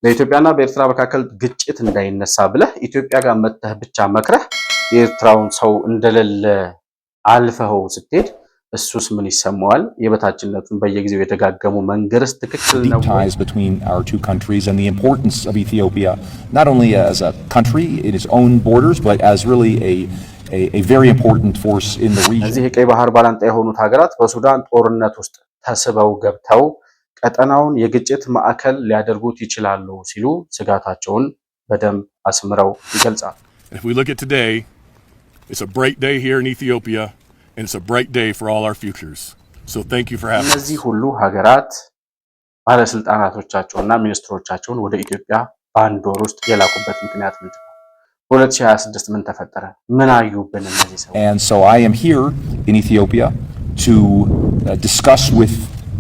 በኢትዮጵያና በኤርትራ መካከል ግጭት እንዳይነሳ ብለህ ኢትዮጵያ ጋር መተህ ብቻ መክረህ የኤርትራውን ሰው እንደሌለ አልፈኸው ስትሄድ እሱስ ምን ይሰማዋል? የበታችነቱን በየጊዜው የተጋገሙ መንገርስ ትክክል ነው? ties between our two countries and the importance of Ethiopia not only as a country in its own borders but as really a very important force in the region. እዚህ የቀይ ባህር ባላንጣ የሆኑት ሀገራት በሱዳን ጦርነት ውስጥ ተስበው ገብተው ቀጠናውን የግጭት ማዕከል ሊያደርጉት ይችላሉ ሲሉ ስጋታቸውን በደንብ አስምረው ይገልጻሉ። If we look at today, it's a bright day here in Ethiopia and it's a bright day for all our futures. So thank you for having us. እነዚህ ሁሉ ሀገራት ባለስልጣናቶቻቸውና ሚኒስትሮቻቸውን ወደ ኢትዮጵያ በአንድ ወር ውስጥ የላኩበት ምክንያት ምንድን ነው? በ2026 ምን ተፈጠረ? ምን አዩብን እነዚህ ሰዎች? And so I am here in Ethiopia to discuss with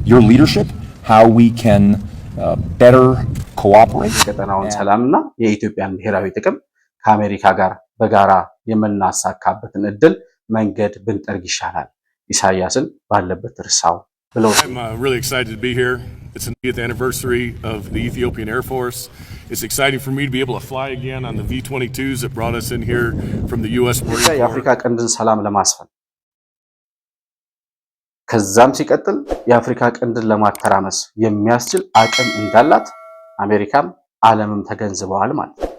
your leadership how we can better cooperate. ቀጠናውን ሰላምና የኢትዮጵያን ብሔራዊ ጥቅም ከአሜሪካ ጋር በጋራ የምናሳካበትን እድል መንገድ ብንጠርግ ይሻላል። ኢሳያስን ባለበት ርሳው ብለው I'm really excited to be here. It's the 90th anniversary of the Ethiopian Air Force. It's exciting for me to be able to fly again on the V-22s that brought us in here from the US Marine Corps. የአፍሪካ ቀንድን ሰላም ለማስፈን ከዛም ሲቀጥል የአፍሪካ ቀንድን ለማተራመስ የሚያስችል አቅም እንዳላት አሜሪካም ዓለምም ተገንዝበዋል ማለት ነው።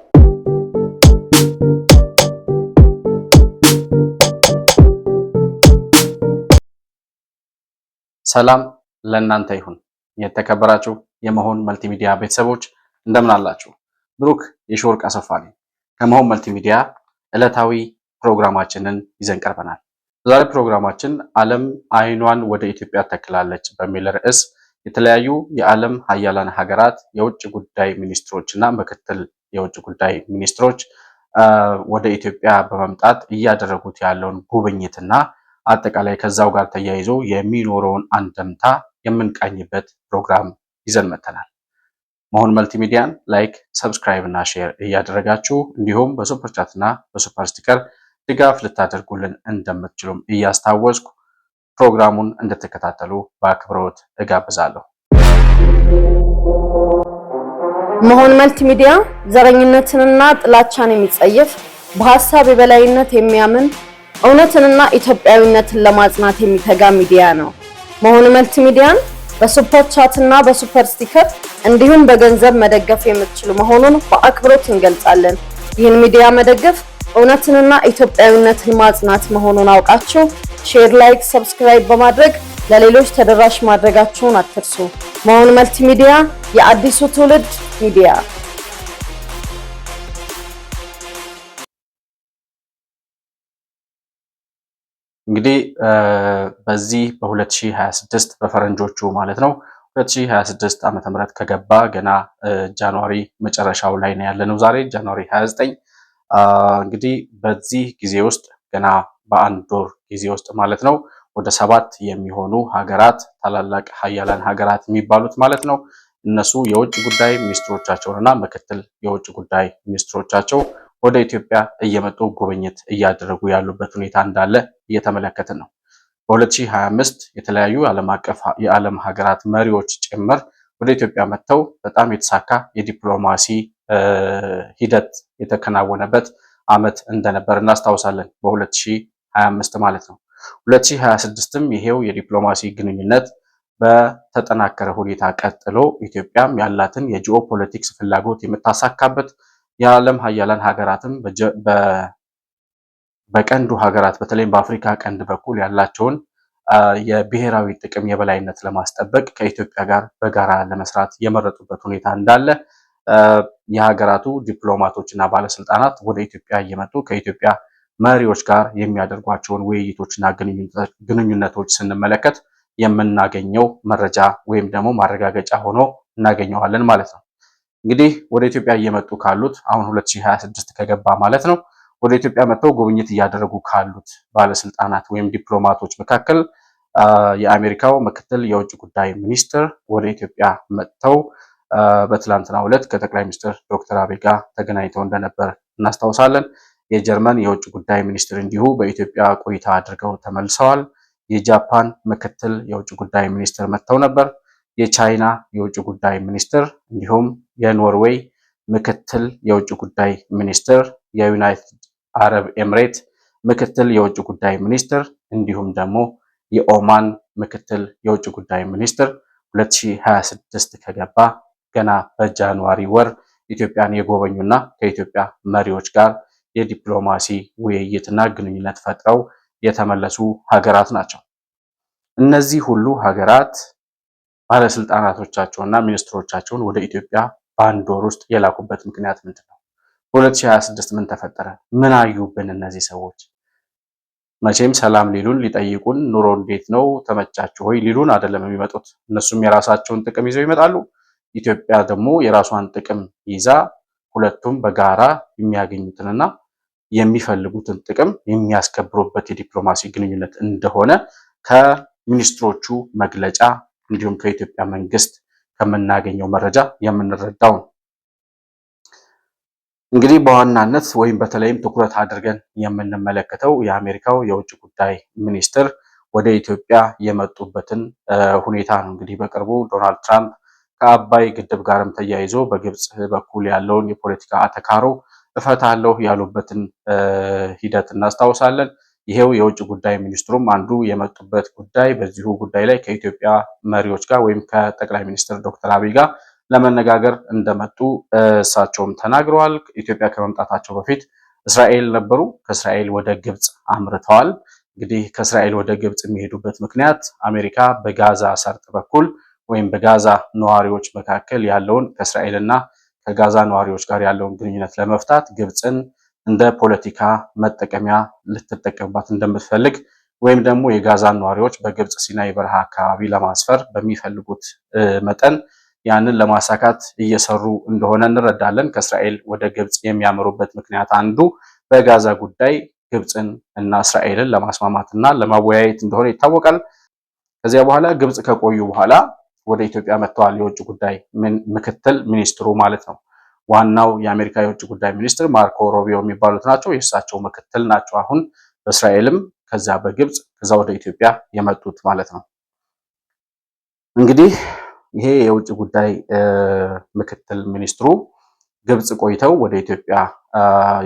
ሰላም ለእናንተ ይሁን። የተከበራችሁ የመሆን መልቲሚዲያ ቤተሰቦች እንደምን አላችሁ? ብሩክ የሾርቅ አሰፋ ነኝ። ከመሆን መልቲሚዲያ ዕለታዊ ፕሮግራማችንን ይዘን ቀርበናል። ዛሬ ፕሮግራማችን ዓለም አይኗን ወደ ኢትዮጵያ ተክላለች በሚል ርዕስ የተለያዩ የዓለም ሀያላን ሀገራት የውጭ ጉዳይ ሚኒስትሮች እና ምክትል የውጭ ጉዳይ ሚኒስትሮች ወደ ኢትዮጵያ በመምጣት እያደረጉት ያለውን ጉብኝትና አጠቃላይ ከዛው ጋር ተያይዞ የሚኖረውን አንደምታ የምንቃኝበት ፕሮግራም ይዘን መተናል። መሆን መልቲሚዲያን ላይክ፣ ሰብስክራይብ እና ሼር እያደረጋችሁ እንዲሁም በሱፐር ቻት እና በሱፐር ስቲከር ድጋፍ ልታደርጉልን እንደምትችሉም እያስታወስኩ ፕሮግራሙን እንድትከታተሉ በአክብሮት እጋብዛለሁ። መሆን መልቲሚዲያ ዘረኝነትንና ጥላቻን የሚጸየፍ በሐሳብ የበላይነት የሚያምን እውነትንና ኢትዮጵያዊነትን ለማጽናት የሚተጋ ሚዲያ ነው። መሆን መልቲሚዲያን በሱፐር ቻት እና በሱፐር ስቲከር እንዲሁም በገንዘብ መደገፍ የምትችሉ መሆኑን በአክብሮት እንገልጻለን። ይህን ሚዲያ መደገፍ እውነትንና ኢትዮጵያዊነትን ማጽናት መሆኑን አውቃችሁ ሼር፣ ላይክ፣ ሰብስክራይብ በማድረግ ለሌሎች ተደራሽ ማድረጋችሁን አትርሱ። መሆን መልቲሚዲያ የአዲሱ ትውልድ ሚዲያ። እንግዲህ በዚህ በ2026 በፈረንጆቹ ማለት ነው 2026 ዓመተ ምህረት ከገባ ገና ጃንዋሪ መጨረሻው ላይ ነው ያለነው። ዛሬ ጃንዋሪ 29 እንግዲህ በዚህ ጊዜ ውስጥ ገና በአንድ ወር ጊዜ ውስጥ ማለት ነው ወደ 7 የሚሆኑ ሀገራት ታላላቅ ሀያላን ሀገራት የሚባሉት ማለት ነው እነሱ የውጭ ጉዳይ ሚኒስትሮቻቸውንና ምክትል የውጭ ጉዳይ ሚኒስትሮቻቸው ወደ ኢትዮጵያ እየመጡ ጉብኝት እያደረጉ ያሉበት ሁኔታ እንዳለ እየተመለከትን ነው። በ2025 የተለያዩ ዓለም አቀፍ የዓለም ሀገራት መሪዎች ጭምር ወደ ኢትዮጵያ መጥተው በጣም የተሳካ የዲፕሎማሲ ሂደት የተከናወነበት ዓመት እንደነበር እናስታውሳለን። በ2025 ማለት ነው። 2026ም ይሄው የዲፕሎማሲ ግንኙነት በተጠናከረ ሁኔታ ቀጥሎ ኢትዮጵያም ያላትን የጂኦፖለቲክስ ፍላጎት የምታሳካበት የዓለም ሀያላን ሀገራትም በቀንዱ ሀገራት በተለይም በአፍሪካ ቀንድ በኩል ያላቸውን የብሔራዊ ጥቅም የበላይነት ለማስጠበቅ ከኢትዮጵያ ጋር በጋራ ለመስራት የመረጡበት ሁኔታ እንዳለ የሀገራቱ ዲፕሎማቶች እና ባለስልጣናት ወደ ኢትዮጵያ እየመጡ ከኢትዮጵያ መሪዎች ጋር የሚያደርጓቸውን ውይይቶችና ግንኙነቶች ስንመለከት የምናገኘው መረጃ ወይም ደግሞ ማረጋገጫ ሆኖ እናገኘዋለን ማለት ነው። እንግዲህ ወደ ኢትዮጵያ እየመጡ ካሉት አሁን 2026 ከገባ ማለት ነው ወደ ኢትዮጵያ መጥተው ጉብኝት እያደረጉ ካሉት ባለስልጣናት ወይም ዲፕሎማቶች መካከል የአሜሪካው ምክትል የውጭ ጉዳይ ሚኒስትር ወደ ኢትዮጵያ መጥተው በትላንትናው ዕለት ከጠቅላይ ሚኒስትር ዶክተር አብይ ጋር ተገናኝተው እንደነበር እናስታውሳለን። የጀርመን የውጭ ጉዳይ ሚኒስትር እንዲሁ በኢትዮጵያ ቆይታ አድርገው ተመልሰዋል። የጃፓን ምክትል የውጭ ጉዳይ ሚኒስትር መጥተው ነበር። የቻይና የውጭ ጉዳይ ሚኒስትር እንዲሁም የኖርዌይ ምክትል የውጭ ጉዳይ ሚኒስትር፣ የዩናይትድ አረብ ኤምሬት ምክትል የውጭ ጉዳይ ሚኒስትር እንዲሁም ደግሞ የኦማን ምክትል የውጭ ጉዳይ ሚኒስትር 2026 ከገባ ገና በጃንዋሪ ወር ኢትዮጵያን የጎበኙና ከኢትዮጵያ መሪዎች ጋር የዲፕሎማሲ ውይይትና ግንኙነት ፈጥረው የተመለሱ ሀገራት ናቸው። እነዚህ ሁሉ ሀገራት ባለስልጣናቶቻቸውና ሚኒስትሮቻቸውን ወደ ኢትዮጵያ በአንድ ወር ውስጥ የላኩበት ምክንያት ምንድን ነው? በ2026 ምን ተፈጠረ? ምን አዩብን እነዚህ ሰዎች? መቼም ሰላም ሊሉን ሊጠይቁን ኑሮ እንዴት ነው ተመቻችሁ ሆይ ሊሉን አይደለም የሚመጡት። እነሱም የራሳቸውን ጥቅም ይዘው ይመጣሉ። ኢትዮጵያ ደግሞ የራሷን ጥቅም ይዛ ሁለቱም በጋራ የሚያገኙትንና የሚፈልጉትን ጥቅም የሚያስከብሩበት የዲፕሎማሲ ግንኙነት እንደሆነ ከሚኒስትሮቹ መግለጫ እንዲሁም ከኢትዮጵያ መንግስት ከምናገኘው መረጃ የምንረዳው ነው። እንግዲህ በዋናነት ወይም በተለይም ትኩረት አድርገን የምንመለከተው የአሜሪካው የውጭ ጉዳይ ሚኒስትር ወደ ኢትዮጵያ የመጡበትን ሁኔታ ነው። እንግዲህ በቅርቡ ዶናልድ ትራምፕ ከአባይ ግድብ ጋርም ተያይዞ በግብጽ በኩል ያለውን የፖለቲካ አተካሮ እፈታለሁ ያሉበትን ሂደት እናስታውሳለን። ይሄው የውጭ ጉዳይ ሚኒስትሩም አንዱ የመጡበት ጉዳይ በዚሁ ጉዳይ ላይ ከኢትዮጵያ መሪዎች ጋር ወይም ከጠቅላይ ሚኒስትር ዶክተር አብይ ጋር ለመነጋገር እንደመጡ እሳቸውም ተናግረዋል። ኢትዮጵያ ከመምጣታቸው በፊት እስራኤል ነበሩ። ከእስራኤል ወደ ግብጽ አምርተዋል። እንግዲህ ከእስራኤል ወደ ግብጽ የሚሄዱበት ምክንያት አሜሪካ በጋዛ ሰርጥ በኩል ወይም በጋዛ ነዋሪዎች መካከል ያለውን ከእስራኤልና ከጋዛ ነዋሪዎች ጋር ያለውን ግንኙነት ለመፍታት ግብጽን እንደ ፖለቲካ መጠቀሚያ ልትጠቀምባት እንደምትፈልግ ወይም ደግሞ የጋዛን ነዋሪዎች በግብጽ ሲናይ በረሃ አካባቢ ለማስፈር በሚፈልጉት መጠን ያንን ለማሳካት እየሰሩ እንደሆነ እንረዳለን። ከእስራኤል ወደ ግብጽ የሚያመሩበት ምክንያት አንዱ በጋዛ ጉዳይ ግብጽን እና እስራኤልን ለማስማማትና ለማወያየት እንደሆነ ይታወቃል። ከዚያ በኋላ ግብጽ ከቆዩ በኋላ ወደ ኢትዮጵያ መጥተዋል። የውጭ ጉዳይ ምክትል ሚኒስትሩ ማለት ነው። ዋናው የአሜሪካ የውጭ ጉዳይ ሚኒስትር ማርኮ ሮቢዮ የሚባሉት ናቸው። የእሳቸው ምክትል ናቸው። አሁን በእስራኤልም ከዛ በግብጽ ከዛ ወደ ኢትዮጵያ የመጡት ማለት ነው። እንግዲህ ይሄ የውጭ ጉዳይ ምክትል ሚኒስትሩ ግብጽ ቆይተው ወደ ኢትዮጵያ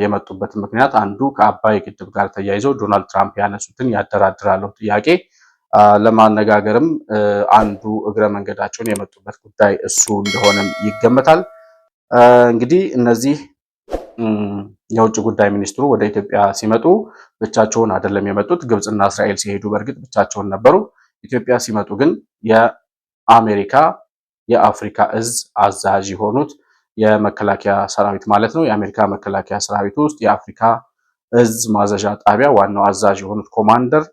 የመጡበት ምክንያት አንዱ ከአባይ ግድብ ጋር ተያይዘው ዶናልድ ትራምፕ ያነሱትን ያደራድራለሁ ጥያቄ ለማነጋገርም አንዱ እግረ መንገዳቸውን የመጡበት ጉዳይ እሱ እንደሆነም ይገመታል። እንግዲህ እነዚህ የውጭ ጉዳይ ሚኒስትሩ ወደ ኢትዮጵያ ሲመጡ ብቻቸውን አይደለም የመጡት። ግብጽና እስራኤል ሲሄዱ በእርግጥ ብቻቸውን ነበሩ። ኢትዮጵያ ሲመጡ ግን የአሜሪካ የአፍሪካ እዝ አዛዥ የሆኑት የመከላከያ ሰራዊት ማለት ነው። የአሜሪካ መከላከያ ሰራዊት ውስጥ የአፍሪካ እዝ ማዘዣ ጣቢያ ዋናው አዛዥ የሆኑት ኮማንደር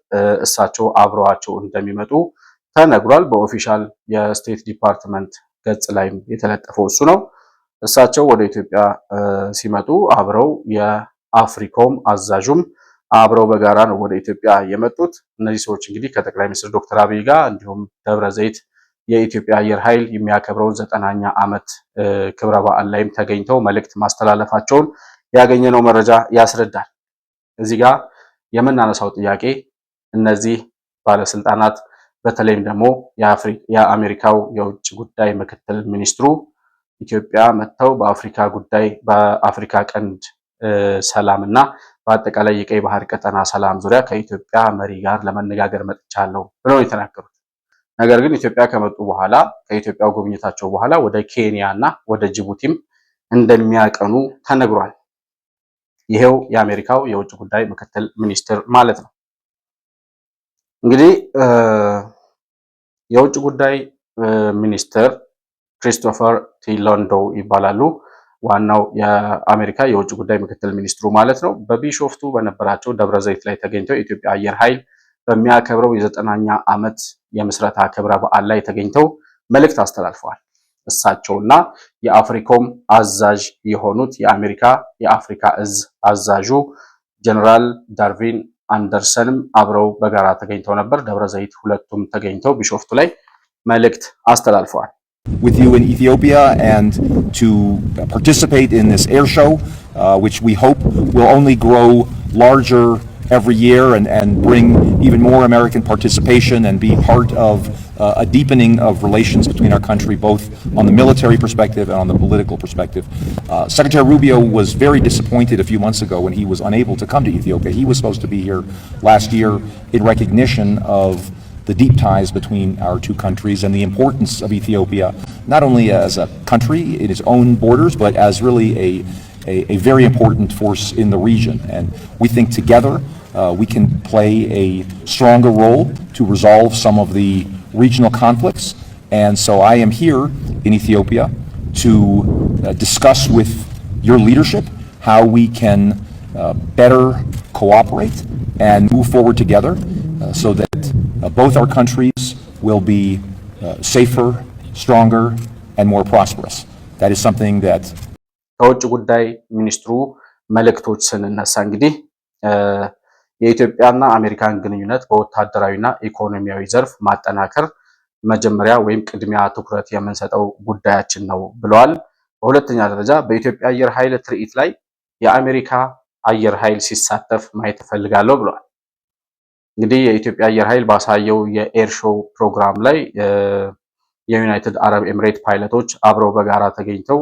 እሳቸው አብረዋቸው እንደሚመጡ ተነግሯል። በኦፊሻል የስቴት ዲፓርትመንት ገጽ ላይም የተለጠፈው እሱ ነው። እሳቸው ወደ ኢትዮጵያ ሲመጡ አብረው የአፍሪኮም አዛዡም አብረው በጋራ ነው ወደ ኢትዮጵያ የመጡት። እነዚህ ሰዎች እንግዲህ ከጠቅላይ ሚኒስትር ዶክተር አብይ ጋር እንዲሁም ደብረ ዘይት የኢትዮጵያ አየር ኃይል የሚያከብረውን 9ኛ ዓመት ክብረ በዓል ላይም ተገኝተው መልእክት ማስተላለፋቸውን ያገኘነው መረጃ ያስረዳል። እዚህ ጋር የምናነሳው ጥያቄ እነዚህ ባለስልጣናት በተለይም ደግሞ የአሜሪካው የውጭ ጉዳይ ምክትል ሚኒስትሩ ኢትዮጵያ መጥተው በአፍሪካ ጉዳይ በአፍሪካ ቀንድ ሰላም እና በአጠቃላይ የቀይ ባህር ቀጠና ሰላም ዙሪያ ከኢትዮጵያ መሪ ጋር ለመነጋገር መጥቻለሁ ብለው የተናገሩት። ነገር ግን ኢትዮጵያ ከመጡ በኋላ ከኢትዮጵያው ጉብኝታቸው በኋላ ወደ ኬንያ እና ወደ ጅቡቲም እንደሚያቀኑ ተነግሯል። ይሄው የአሜሪካው የውጭ ጉዳይ ምክትል ሚኒስትር ማለት ነው። እንግዲህ የውጭ ጉዳይ ሚኒስትር ክሪስቶፈር ቲሎንዶ ይባላሉ። ዋናው የአሜሪካ የውጭ ጉዳይ ምክትል ሚኒስትሩ ማለት ነው። በቢሾፍቱ በነበራቸው ደብረ ዘይት ላይ ተገኝተው የኢትዮጵያ አየር ኃይል በሚያከብረው የ9ኛ ዓመት የምስረታ ክብረ በዓል ላይ ተገኝተው መልእክት አስተላልፈዋል። እሳቸውና የአፍሪኮም አዛዥ የሆኑት የአሜሪካ የአፍሪካ እዝ አዛዡ ጀነራል ዳርቪን አንደርሰንም አብረው በጋራ ተገኝተው ነበር። ደብረ ዘይት ሁለቱም ተገኝተው ቢሾፍቱ ላይ መልእክት አስተላልፈዋል። with you in Ethiopia and to participate in this air show, which we hope will only grow larger every year and bring even more American participation and be part of a deepening of relations between our country, both on the military perspective and on the political perspective. Secretary Rubio was very disappointed a few months ago when he was unable to come to Ethiopia. He was supposed to be here last year in recognition of the deep ties between our two countries and the importance of Ethiopia, not only as a country in its own borders, but as really a very important force in the region. And we think together we can play a stronger role to resolve some of the regional conflicts. And so I am here in Ethiopia to discuss with your leadership how we can better cooperate and move forward together so that both our countries will be safer, stronger, and more prosperous. That is something that ከውጭ ጉዳይ ሚኒስትሩ መልእክቶች ስንነሳ እንግዲህ የኢትዮጵያና አሜሪካን ግንኙነት በወታደራዊና ኢኮኖሚያዊ ዘርፍ ማጠናከር መጀመሪያ ወይም ቅድሚያ ትኩረት የምንሰጠው ጉዳያችን ነው ብለዋል። በሁለተኛ ደረጃ በኢትዮጵያ አየር ኃይል ትርኢት ላይ የአሜሪካ አየር ኃይል ሲሳተፍ ማየት እፈልጋለሁ ብለዋል። እንግዲህ የኢትዮጵያ አየር ኃይል ባሳየው የኤር ሾው ፕሮግራም ላይ የዩናይትድ አረብ ኤምሬት ፓይለቶች አብረው በጋራ ተገኝተው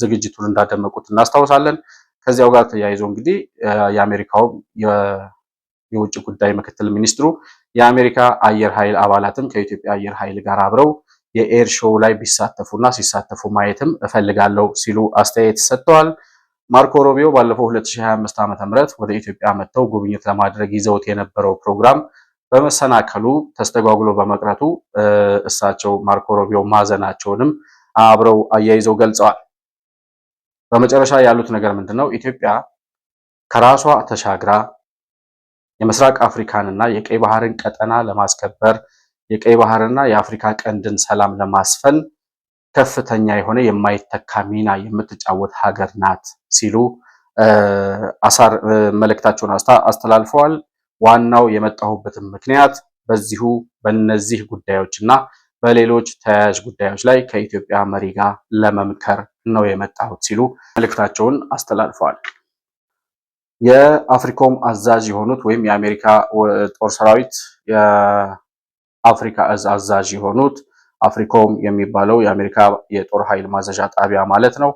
ዝግጅቱን እንዳደመቁት እናስታውሳለን። ከዚያው ጋር ተያይዞ እንግዲህ የአሜሪካው የውጭ ጉዳይ ምክትል ሚኒስትሩ የአሜሪካ አየር ኃይል አባላትም ከኢትዮጵያ አየር ኃይል ጋር አብረው የኤር ሾው ላይ ቢሳተፉና ሲሳተፉ ማየትም እፈልጋለሁ ሲሉ አስተያየት ሰጥተዋል። ማርኮ ሩቢዮ ባለፈው 2025 ዓ.ም ወደ ኢትዮጵያ መጥተው ጉብኝት ለማድረግ ይዘውት የነበረው ፕሮግራም በመሰናከሉ ተስተጓጉሎ በመቅረቱ እሳቸው ማርኮ ሩቢዮ ማዘናቸውንም አብረው አያይዘው ገልጸዋል። በመጨረሻ ያሉት ነገር ምንድነው? ኢትዮጵያ ከራሷ ተሻግራ የምስራቅ አፍሪካንና የቀይ ባህርን ቀጠና ለማስከበር የቀይ ባህርና የአፍሪካ ቀንድን ሰላም ለማስፈን ከፍተኛ የሆነ የማይተካ ሚና የምትጫወት ሀገር ናት ሲሉ መልእክታቸውን አስተላልፈዋል። ዋናው የመጣሁበትን ምክንያት በእነዚህ ጉዳዮችና በሌሎች ተያያዥ ጉዳዮች ላይ ከኢትዮጵያ መሪ ጋር ለመምከር ነው የመጣሁት ሲሉ መልእክታቸውን አስተላልፈዋል። የአፍሪኮም አዛዥ የሆኑት ወይም የአሜሪካ ጦር ሰራዊት የአፍሪካ እዝ አዛዥ የሆኑት አፍሪኮም የሚባለው የአሜሪካ የጦር ኃይል ማዘዣ ጣቢያ ማለት ነው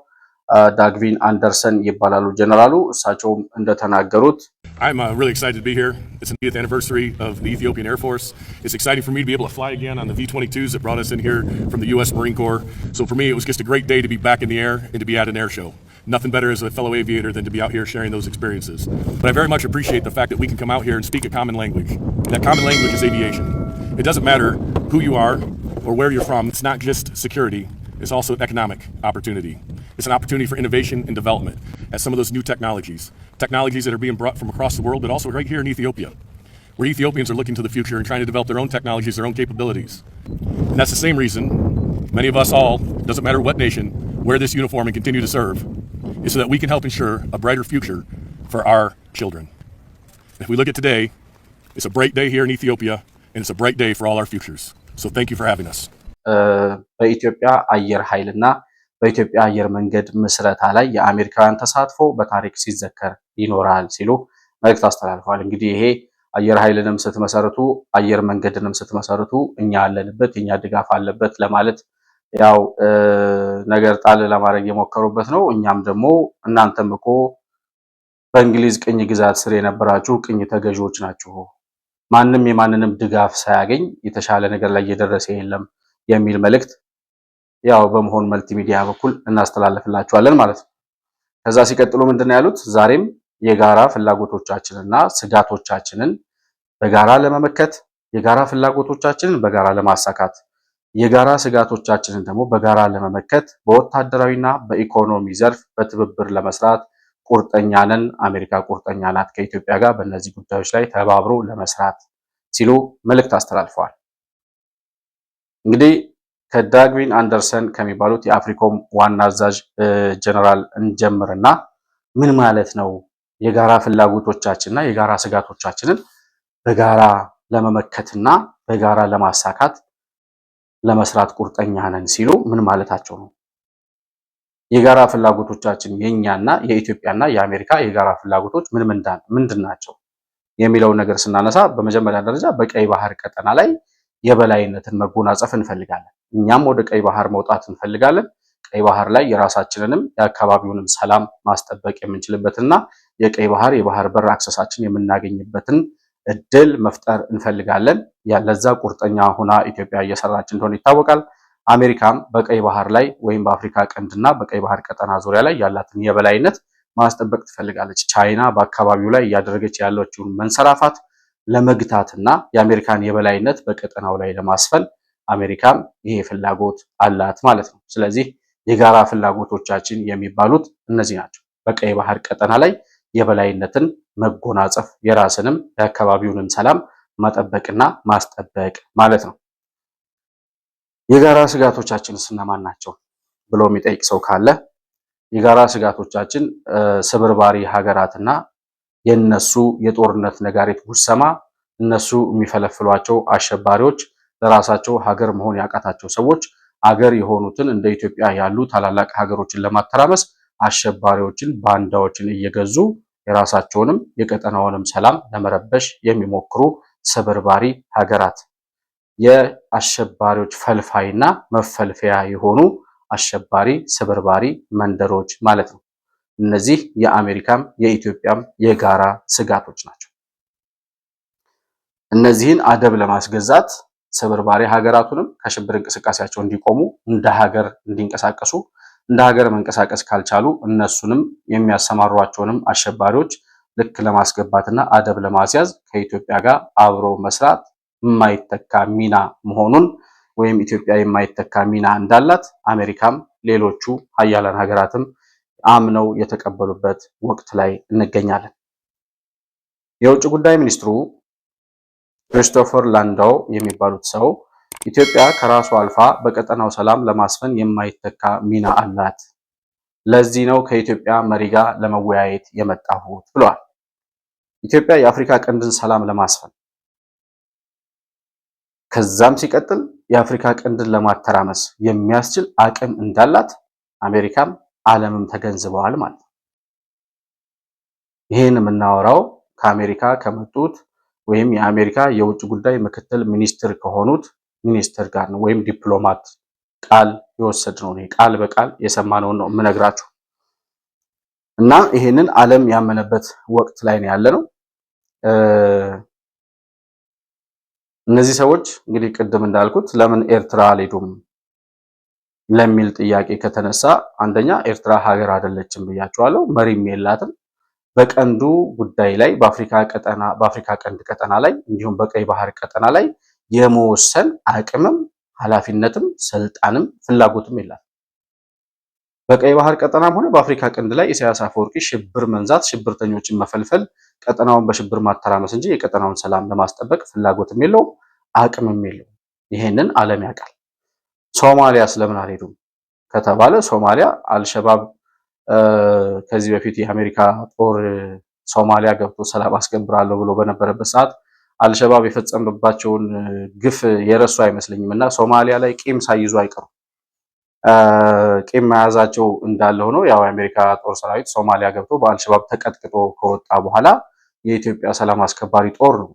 ዳግቪን አንደርሰን ይባላሉ ጀነራሉ። እሳቸውም እንደተናገሩት I'm really excited to be here. It's the 80th anniversary of the Ethiopian Air Force. It's exciting for me to be able to fly again on the V-22s that brought us in here from the U.S. Marine Corps. So for me, it was just a great day to be back in the air and to be at an air show. Nothing better as a fellow aviator than to be out here sharing those experiences. But I very much appreciate the fact that we can come out here and speak a common language. And that common language is aviation. It doesn't matter who you are or where you're from. It's not just security. It's also an economic opportunity. It's an opportunity for innovation and development as some of those new technologies that are being brought from across the world, but also right here in Ethiopia, where Ethiopians are looking to the future and trying to develop their own technologies, their own capabilities. And that's the same reason many of us all, doesn't matter what nation, wear this uniform and continue to serve, is so that we can help ensure a brighter future for our children. And if we look at today, it's a bright day here in Ethiopia, and it's a bright day for all our futures. So thank you for having us. በኢትዮጵያ አየር ኃይልና በኢትዮጵያ አየር መንገድ ምስረታ ላይ የአሜሪካውያን ተሳትፎ በታሪክ ሲዘከር ይኖራል ሲሉ መልእክት አስተላልፈዋል። እንግዲህ ይሄ አየር ኃይልንም ስትመሰርቱ አየር መንገድንም ስትመሰርቱ እኛ ያለንበት የኛ ድጋፍ አለበት ለማለት ያው ነገር ጣል ለማድረግ የሞከሩበት ነው። እኛም ደግሞ እናንተም እኮ በእንግሊዝ ቅኝ ግዛት ስር የነበራችሁ ቅኝ ተገዢዎች ናችሁ፣ ማንም የማንንም ድጋፍ ሳያገኝ የተሻለ ነገር ላይ እየደረሰ የለም የሚል መልእክት ያው በመሆን መልቲሚዲያ በኩል እናስተላልፍላችኋለን ማለት ነው። ከዛ ሲቀጥሉ ምንድነው ያሉት? ዛሬም የጋራ ፍላጎቶቻችንና ስጋቶቻችንን በጋራ ለመመከት የጋራ ፍላጎቶቻችንን በጋራ ለማሳካት የጋራ ስጋቶቻችንን ደግሞ በጋራ ለመመከት በወታደራዊና በኢኮኖሚ ዘርፍ በትብብር ለመስራት ቁርጠኛ ነን። አሜሪካ ቁርጠኛ ናት ከኢትዮጵያ ጋር በእነዚህ ጉዳዮች ላይ ተባብሮ ለመስራት ሲሉ መልእክት አስተላልፈዋል። እንግዲህ ከዳግቪን አንደርሰን ከሚባሉት የአፍሪኮም ዋና አዛዥ ጀነራል እንጀምርና ምን ማለት ነው የጋራ ፍላጎቶቻችንና የጋራ ስጋቶቻችንን በጋራ ለመመከትና በጋራ ለማሳካት ለመስራት ቁርጠኛ ነን ሲሉ ምን ማለታቸው ነው? የጋራ ፍላጎቶቻችን የኛና የኢትዮጵያና የአሜሪካ የጋራ ፍላጎቶች ምንድን ናቸው የሚለውን ነገር ስናነሳ በመጀመሪያ ደረጃ በቀይ ባህር ቀጠና ላይ የበላይነትን መጎናጸፍ እንፈልጋለን። እኛም ወደ ቀይ ባህር መውጣት እንፈልጋለን። ቀይ ባህር ላይ የራሳችንንም የአካባቢውንም ሰላም ማስጠበቅ የምንችልበትና የቀይ ባህር የባህር በር አክሰሳችን የምናገኝበትን እድል መፍጠር እንፈልጋለን። ለዛ ቁርጠኛ ሆና ኢትዮጵያ እየሰራች እንደሆነ ይታወቃል። አሜሪካም በቀይ ባህር ላይ ወይም በአፍሪካ ቀንድና በቀይ ባህር ቀጠና ዙሪያ ላይ ያላትን የበላይነት ማስጠበቅ ትፈልጋለች። ቻይና በአካባቢው ላይ እያደረገች ያለችውን መንሰራፋት ለመግታትና የአሜሪካን የበላይነት በቀጠናው ላይ ለማስፈን አሜሪካም ይሄ ፍላጎት አላት ማለት ነው። ስለዚህ የጋራ ፍላጎቶቻችን የሚባሉት እነዚህ ናቸው። በቀይ ባህር ቀጠና ላይ የበላይነትን መጎናጸፍ፣ የራስንም የአካባቢውንም ሰላም መጠበቅና ማስጠበቅ ማለት ነው። የጋራ ስጋቶቻችን እነማን ናቸው ብሎ የሚጠይቅ ሰው ካለ የጋራ ስጋቶቻችን ስብርባሪ ሀገራትና የነሱ የጦርነት ነጋሪት ጉሰማ፣ እነሱ የሚፈለፍሏቸው አሸባሪዎች፣ ለራሳቸው ሀገር መሆን ያቃታቸው ሰዎች አገር የሆኑትን እንደ ኢትዮጵያ ያሉ ታላላቅ ሀገሮችን ለማተራመስ አሸባሪዎችን፣ ባንዳዎችን እየገዙ የራሳቸውንም የቀጠናውንም ሰላም ለመረበሽ የሚሞክሩ ስብርባሪ ሀገራት፣ የአሸባሪዎች ፈልፋይና መፈልፈያ የሆኑ አሸባሪ ስብርባሪ መንደሮች ማለት ነው። እነዚህ የአሜሪካም የኢትዮጵያም የጋራ ስጋቶች ናቸው። እነዚህን አደብ ለማስገዛት ስብርባሪ ሀገራቱንም ከሽብር እንቅስቃሴያቸው እንዲቆሙ እንደ ሀገር እንዲንቀሳቀሱ እንደ ሀገር መንቀሳቀስ ካልቻሉ እነሱንም የሚያሰማሯቸውንም አሸባሪዎች ልክ ለማስገባትና አደብ ለማስያዝ ከኢትዮጵያ ጋር አብሮ መስራት የማይተካ ሚና መሆኑን ወይም ኢትዮጵያ የማይተካ ሚና እንዳላት አሜሪካም ሌሎቹ ሀያላን ሀገራትም አምነው የተቀበሉበት ወቅት ላይ እንገኛለን። የውጭ ጉዳይ ሚኒስትሩ ክሪስቶፈር ላንዳው የሚባሉት ሰው ኢትዮጵያ ከራሱ አልፋ በቀጠናው ሰላም ለማስፈን የማይተካ ሚና አላት፣ ለዚህ ነው ከኢትዮጵያ መሪ ጋር ለመወያየት የመጣሁት ብለዋል። ኢትዮጵያ የአፍሪካ ቀንድን ሰላም ለማስፈን ከዛም ሲቀጥል የአፍሪካ ቀንድን ለማተራመስ የሚያስችል አቅም እንዳላት አሜሪካም ዓለምም ተገንዝበዋል ማለት ነው። ይህን የምናወራው ከአሜሪካ ከመጡት ወይም የአሜሪካ የውጭ ጉዳይ ምክትል ሚኒስትር ከሆኑት ሚኒስትር ጋር ነው፣ ወይም ዲፕሎማት ቃል የወሰድነው ነው። ቃል በቃል የሰማነውን ነው የምነግራችሁ እና ይህንን ዓለም ያመነበት ወቅት ላይ ነው ያለነው። እነዚህ ሰዎች እንግዲህ ቅድም እንዳልኩት ለምን ኤርትራ አልሄዱም ለሚል ጥያቄ ከተነሳ አንደኛ ኤርትራ ሀገር አይደለችም ብያቸዋለሁ፣ መሪም የላትም። በቀንዱ ጉዳይ ላይ በአፍሪካ ቀንድ ቀጠና ላይ እንዲሁም በቀይ ባህር ቀጠና ላይ የመወሰን አቅምም ኃላፊነትም ስልጣንም ፍላጎትም የላትም። በቀይ ባህር ቀጠናም ሆነ በአፍሪካ ቀንድ ላይ ኢሳያስ አፈወርቂ ሽብር መንዛት፣ ሽብርተኞችን መፈልፈል፣ ቀጠናውን በሽብር ማተራመስ እንጂ የቀጠናውን ሰላም ለማስጠበቅ ፍላጎትም የለውም አቅምም የለውም። ይሄንን ዓለም ያውቃል። ሶማሊያ ስለምን አልሄዱም ከተባለ ሶማሊያ አልሸባብ ከዚህ በፊት የአሜሪካ ጦር ሶማሊያ ገብቶ ሰላም አስከብራለሁ ብሎ በነበረበት ሰዓት አልሸባብ የፈጸመባቸውን ግፍ የረሱ አይመስለኝም እና ሶማሊያ ላይ ቂም ሳይዙ አይቀሩም። ቂም መያዛቸው እንዳለ ሆኖ ያው የአሜሪካ ጦር ሰራዊት ሶማሊያ ገብቶ በአልሸባብ ተቀጥቅጦ ከወጣ በኋላ የኢትዮጵያ ሰላም አስከባሪ ጦር ነው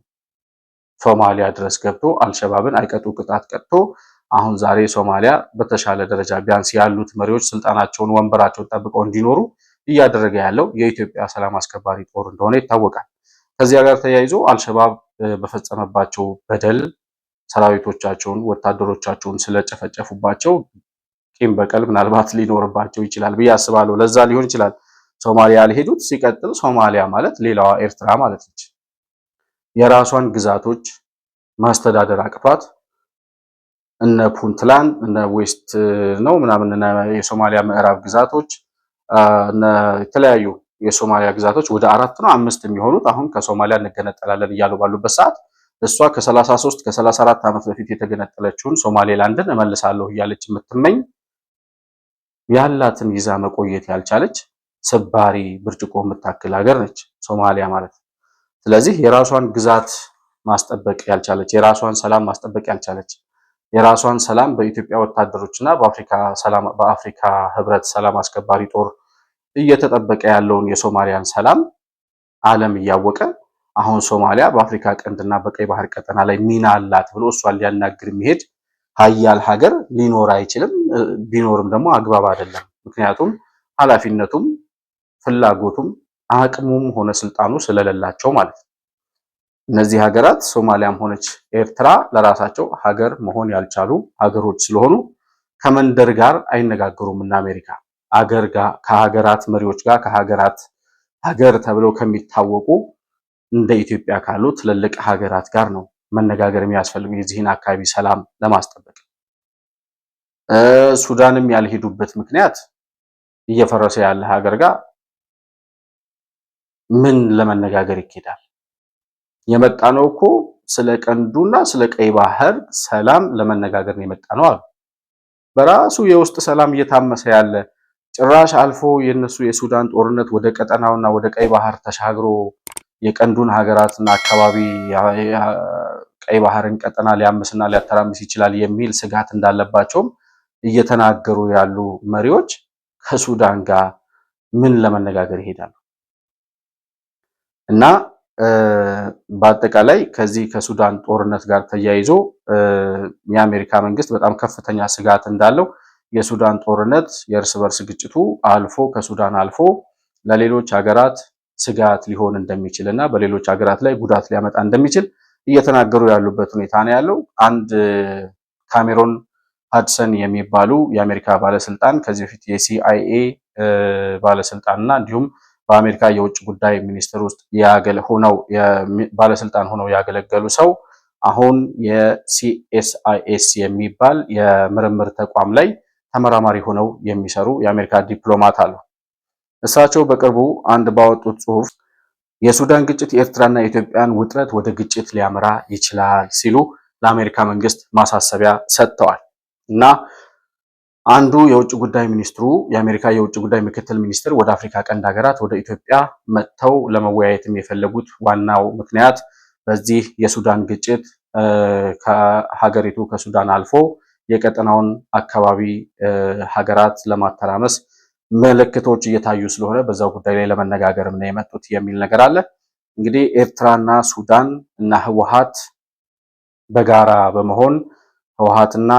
ሶማሊያ ድረስ ገብቶ አልሸባብን አይቀጡ ቅጣት ቀጥቶ አሁን ዛሬ ሶማሊያ በተሻለ ደረጃ ቢያንስ ያሉት መሪዎች ስልጣናቸውን ወንበራቸውን ጠብቀው እንዲኖሩ እያደረገ ያለው የኢትዮጵያ ሰላም አስከባሪ ጦር እንደሆነ ይታወቃል። ከዚያ ጋር ተያይዞ አልሸባብ በፈጸመባቸው በደል ሰራዊቶቻቸውን ወታደሮቻቸውን ስለጨፈጨፉባቸው ቂም በቀል ምናልባት ሊኖርባቸው ይችላል ብዬ አስባለሁ። ለዛ ሊሆን ይችላል ሶማሊያ ያልሄዱት። ሲቀጥል ሶማሊያ ማለት ሌላዋ ኤርትራ ማለት ነች። የራሷን ግዛቶች ማስተዳደር አቅቷት እነ ፑንትላንድ እነ ዌስት ነው ምናምን የሶማሊያ ምዕራብ ግዛቶች እነ የተለያዩ የሶማሊያ ግዛቶች ወደ 4 ነው 5 የሚሆኑት አሁን ከሶማሊያ እንገነጠላለን እያሉ ባሉበት ሰዓት እሷ ከ33 ከ34 ዓመት በፊት የተገነጠለችውን ሶማሌላንድን እመልሳለሁ እያለች የምትመኝ ያላትን ይዛ መቆየት ያልቻለች ስባሪ ብርጭቆ የምታክል ሀገር ነች ሶማሊያ ማለት። ስለዚህ የራሷን ግዛት ማስጠበቅ ያልቻለች፣ የራሷን ሰላም ማስጠበቅ ያልቻለች፣ የራሷን ሰላም በኢትዮጵያ ወታደሮችና በአፍሪካ ህብረት ሰላም አስከባሪ ጦር እየተጠበቀ ያለውን የሶማሊያን ሰላም ዓለም እያወቀ አሁን ሶማሊያ በአፍሪካ ቀንድና በቀይ ባህር ቀጠና ላይ ሚና አላት ብሎ እሷን ሊያናግር የሚሄድ ሀያል ሀገር ሊኖር አይችልም። ቢኖርም ደግሞ አግባብ አይደለም። ምክንያቱም ኃላፊነቱም ፍላጎቱም አቅሙም ሆነ ስልጣኑ ስለሌላቸው ማለት ነው። እነዚህ ሀገራት ሶማሊያም ሆነች ኤርትራ ለራሳቸው ሀገር መሆን ያልቻሉ ሀገሮች ስለሆኑ ከመንደር ጋር አይነጋገሩም። እና አሜሪካ ከሀገራት መሪዎች ጋር ከሀገራት ሀገር ተብለው ከሚታወቁ እንደ ኢትዮጵያ ካሉ ትልልቅ ሀገራት ጋር ነው መነጋገር የሚያስፈልገው የዚህን አካባቢ ሰላም ለማስጠበቅ። ሱዳንም ያልሄዱበት ምክንያት እየፈረሰ ያለ ሀገር ጋር ምን ለመነጋገር ይኬዳል? የመጣ ነው እኮ ስለ ቀንዱና ስለ ቀይ ባህር ሰላም ለመነጋገር ነው የመጣ ነው አሉ። በራሱ የውስጥ ሰላም እየታመሰ ያለ ጭራሽ አልፎ የነሱ የሱዳን ጦርነት ወደ ቀጠናውና ወደ ቀይ ባህር ተሻግሮ የቀንዱን ሀገራትና አካባቢ ቀይ ባህርን ቀጠና ሊያምስና ሊያተራምስ ይችላል የሚል ስጋት እንዳለባቸውም እየተናገሩ ያሉ መሪዎች ከሱዳን ጋር ምን ለመነጋገር ይሄዳሉ? እና በአጠቃላይ ከዚህ ከሱዳን ጦርነት ጋር ተያይዞ የአሜሪካ መንግስት በጣም ከፍተኛ ስጋት እንዳለው የሱዳን ጦርነት የእርስ በርስ ግጭቱ አልፎ ከሱዳን አልፎ ለሌሎች ሀገራት ስጋት ሊሆን እንደሚችል እና በሌሎች ሀገራት ላይ ጉዳት ሊያመጣ እንደሚችል እየተናገሩ ያሉበት ሁኔታ ነው ያለው። አንድ ካሜሮን ሃድሰን የሚባሉ የአሜሪካ ባለስልጣን ከዚህ በፊት የሲአይኤ ባለስልጣንና እንዲሁም በአሜሪካ የውጭ ጉዳይ ሚኒስቴር ውስጥ ባለስልጣን ሆነው ያገለገሉ ሰው አሁን የሲኤስአይኤስ የሚባል የምርምር ተቋም ላይ ተመራማሪ ሆነው የሚሰሩ የአሜሪካ ዲፕሎማት አሉ። እሳቸው በቅርቡ አንድ ባወጡት ጽሁፍ የሱዳን ግጭት የኤርትራና የኢትዮጵያን ውጥረት ወደ ግጭት ሊያመራ ይችላል ሲሉ ለአሜሪካ መንግስት ማሳሰቢያ ሰጥተዋል። እና አንዱ የውጭ ጉዳይ ሚኒስትሩ የአሜሪካ የውጭ ጉዳይ ምክትል ሚኒስትር ወደ አፍሪካ ቀንድ ሀገራት ወደ ኢትዮጵያ መጥተው ለመወያየትም የፈለጉት ዋናው ምክንያት በዚህ የሱዳን ግጭት ከሀገሪቱ ከሱዳን አልፎ የቀጠናውን አካባቢ ሀገራት ለማተራመስ ምልክቶች እየታዩ ስለሆነ በዛው ጉዳይ ላይ ለመነጋገርም ነው የመጡት የሚል ነገር አለ። እንግዲህ ኤርትራና ሱዳን እና ህወሓት በጋራ በመሆን ህወሓትና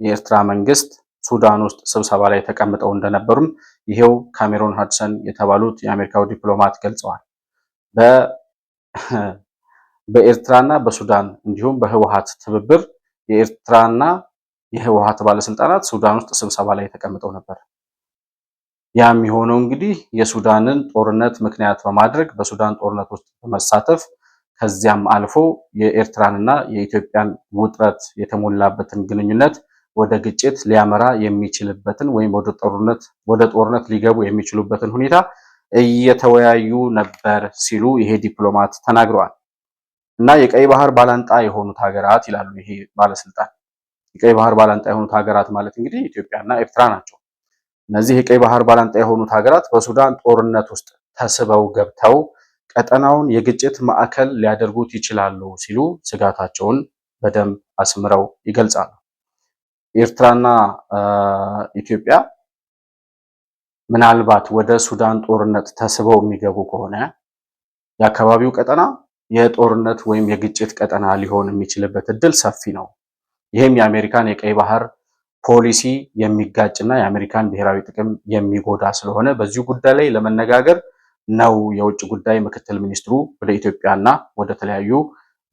የኤርትራ መንግስት ሱዳን ውስጥ ስብሰባ ላይ ተቀምጠው እንደነበሩም ይሄው ካሜሮን ሃድሰን የተባሉት የአሜሪካው ዲፕሎማት ገልጸዋል። በኤርትራና በሱዳን እንዲሁም በህወሓት ትብብር የኤርትራና የህወሓት ባለስልጣናት ሱዳን ውስጥ ስብሰባ ላይ ተቀምጠው ነበር። ያ የሚሆነው እንግዲህ የሱዳንን ጦርነት ምክንያት በማድረግ በሱዳን ጦርነት ውስጥ በመሳተፍ ከዚያም አልፎ የኤርትራንና የኢትዮጵያን ውጥረት የተሞላበትን ግንኙነት ወደ ግጭት ሊያመራ የሚችልበትን ወይም ወደ ጦርነት ሊገቡ የሚችሉበትን ሁኔታ እየተወያዩ ነበር ሲሉ ይሄ ዲፕሎማት ተናግረዋል። እና የቀይ ባህር ባላንጣ የሆኑት ሀገራት ይላሉ ይሄ ባለስልጣን። የቀይ ባህር ባላንጣ የሆኑት ሀገራት ማለት እንግዲህ ኢትዮጵያና ኤርትራ ናቸው። እነዚህ የቀይ ባህር ባላንጣ የሆኑት ሀገራት በሱዳን ጦርነት ውስጥ ተስበው ገብተው ቀጠናውን የግጭት ማዕከል ሊያደርጉት ይችላሉ ሲሉ ስጋታቸውን በደንብ አስምረው ይገልጻሉ። ኤርትራና ኢትዮጵያ ምናልባት ወደ ሱዳን ጦርነት ተስበው የሚገቡ ከሆነ የአካባቢው ቀጠና የጦርነት ወይም የግጭት ቀጠና ሊሆን የሚችልበት እድል ሰፊ ነው። ይህም የአሜሪካን የቀይ ባህር ፖሊሲ የሚጋጭና የአሜሪካን ብሔራዊ ጥቅም የሚጎዳ ስለሆነ በዚህ ጉዳይ ላይ ለመነጋገር ነው የውጭ ጉዳይ ምክትል ሚኒስትሩ ወደ ኢትዮጵያና ወደ ተለያዩ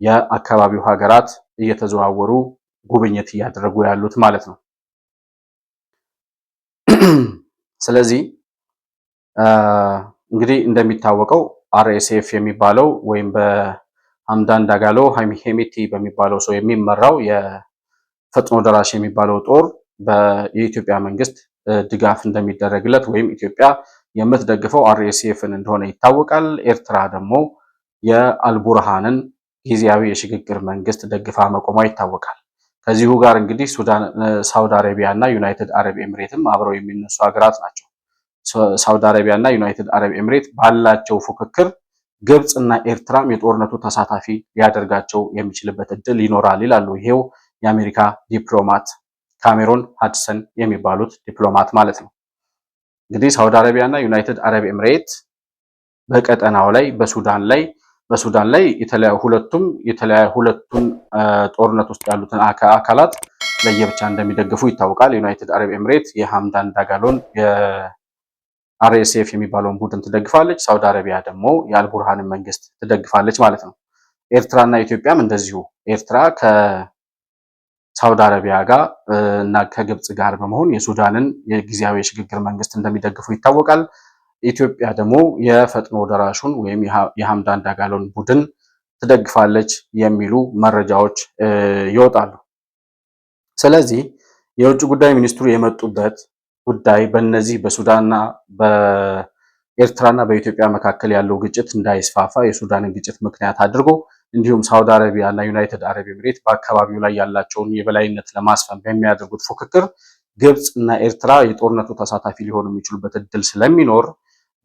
የአካባቢው ሀገራት እየተዘዋወሩ ጉብኝት እያደረጉ ያሉት ማለት ነው። ስለዚህ እንግዲህ እንደሚታወቀው አርኤስኤፍ የሚባለው ወይም በሐምዳን ዳጋሎ ሄሚቲ በሚባለው ሰው የሚመራው የፈጥኖ ደራሽ የሚባለው ጦር የኢትዮጵያ መንግስት ድጋፍ እንደሚደረግለት ወይም ኢትዮጵያ የምትደግፈው አርኤስኤፍን እንደሆነ ይታወቃል። ኤርትራ ደግሞ የአልቡርሃንን ጊዜያዊ የሽግግር መንግስት ደግፋ መቆሟ ይታወቃል። ከዚሁ ጋር እንግዲህ ሳውዲ አረቢያ እና ዩናይትድ አረብ ኤምሬትም አብረው የሚነሱ ሀገራት ናቸው። ሳውዲ አረቢያ እና ዩናይትድ አረብ ኤምሬት ባላቸው ፉክክር ግብጽ እና ኤርትራም የጦርነቱ ተሳታፊ ሊያደርጋቸው የሚችልበት እድል ይኖራል ይላሉ ይሄው የአሜሪካ ዲፕሎማት ካሜሮን ሃድሰን የሚባሉት ዲፕሎማት ማለት ነው። እንግዲህ ሳውዲ አረቢያ እና ዩናይትድ አረብ ኤምሬት በቀጠናው ላይ በሱዳን ላይ ሁለቱን ጦርነት ውስጥ ያሉትን አካላት ለየብቻ እንደሚደግፉ ይታወቃል። ዩናይትድ አረብ ኤምሬት የሐምዳን ዳጋሎን የአርኤስኤፍ የሚባለውን ቡድን ትደግፋለች። ሳውዲ አረቢያ ደግሞ የአልቡርሃንን መንግስት ትደግፋለች ማለት ነው። ኤርትራና ኢትዮጵያም እንደዚሁ ኤርትራ ከሳውዲ አረቢያ ጋር እና ከግብጽ ጋር በመሆን የሱዳንን የጊዜያዊ የሽግግር መንግስት እንደሚደግፉ ይታወቃል። ኢትዮጵያ ደግሞ የፈጥኖ ደራሹን ወይም የሐምዳን ዳጋሎን ቡድን ትደግፋለች የሚሉ መረጃዎች ይወጣሉ። ስለዚህ የውጭ ጉዳይ ሚኒስትሩ የመጡበት ጉዳይ በእነዚህ በሱዳንና በኤርትራና በኢትዮጵያ መካከል ያለው ግጭት እንዳይስፋፋ የሱዳንን ግጭት ምክንያት አድርጎ እንዲሁም ሳውዲ አረቢያ እና ዩናይትድ አረብ ኤምሬት በአካባቢው ላይ ያላቸውን የበላይነት ለማስፈን በሚያደርጉት ፉክክር ግብጽ እና ኤርትራ የጦርነቱ ተሳታፊ ሊሆኑ የሚችሉበት እድል ስለሚኖር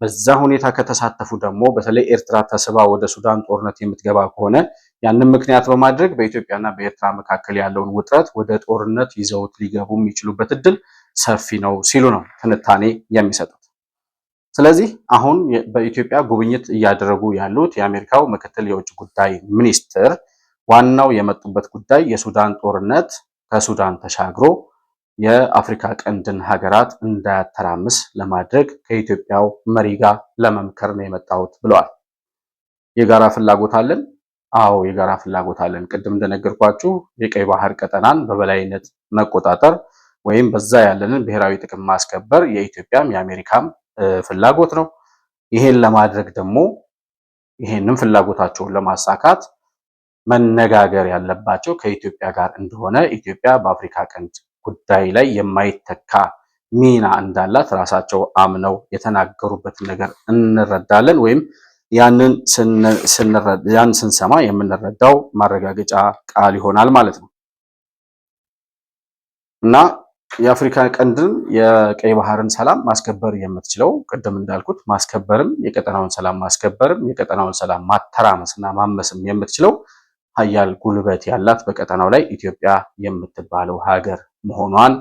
በዛ ሁኔታ ከተሳተፉ ደግሞ በተለይ ኤርትራ ተስባ ወደ ሱዳን ጦርነት የምትገባ ከሆነ ያንን ምክንያት በማድረግ በኢትዮጵያና በኤርትራ መካከል ያለውን ውጥረት ወደ ጦርነት ይዘውት ሊገቡ የሚችሉበት እድል ሰፊ ነው ሲሉ ነው ትንታኔ የሚሰጡት። ስለዚህ አሁን በኢትዮጵያ ጉብኝት እያደረጉ ያሉት የአሜሪካው ምክትል የውጭ ጉዳይ ሚኒስትር ዋናው የመጡበት ጉዳይ የሱዳን ጦርነት ከሱዳን ተሻግሮ የአፍሪካ ቀንድን ሀገራት እንዳያተራምስ ለማድረግ ከኢትዮጵያው መሪ ጋር ለመምከር ነው የመጣሁት ብለዋል። የጋራ ፍላጎት አለን። አዎ የጋራ ፍላጎት አለን። ቅድም እንደነገርኳችሁ የቀይ ባህር ቀጠናን በበላይነት መቆጣጠር ወይም በዛ ያለንን ብሔራዊ ጥቅም ማስከበር የኢትዮጵያም የአሜሪካም ፍላጎት ነው። ይሄን ለማድረግ ደግሞ ይሄንን ፍላጎታቸውን ለማሳካት መነጋገር ያለባቸው ከኢትዮጵያ ጋር እንደሆነ ኢትዮጵያ በአፍሪካ ቀንድ ጉዳይ ላይ የማይተካ ሚና እንዳላት ራሳቸው አምነው የተናገሩበትን ነገር እንረዳለን። ወይም ያን ስንሰማ የምንረዳው ማረጋገጫ ቃል ይሆናል ማለት ነው እና የአፍሪካ ቀንድን የቀይ ባህርን ሰላም ማስከበር የምትችለው ቅድም እንዳልኩት ማስከበርም የቀጠናውን ሰላም ማስከበርም የቀጠናውን ሰላም ማተራመስና ማመስም የምትችለው ሀያል ጉልበት ያላት በቀጠናው ላይ ኢትዮጵያ የምትባለው ሀገር መሆኗን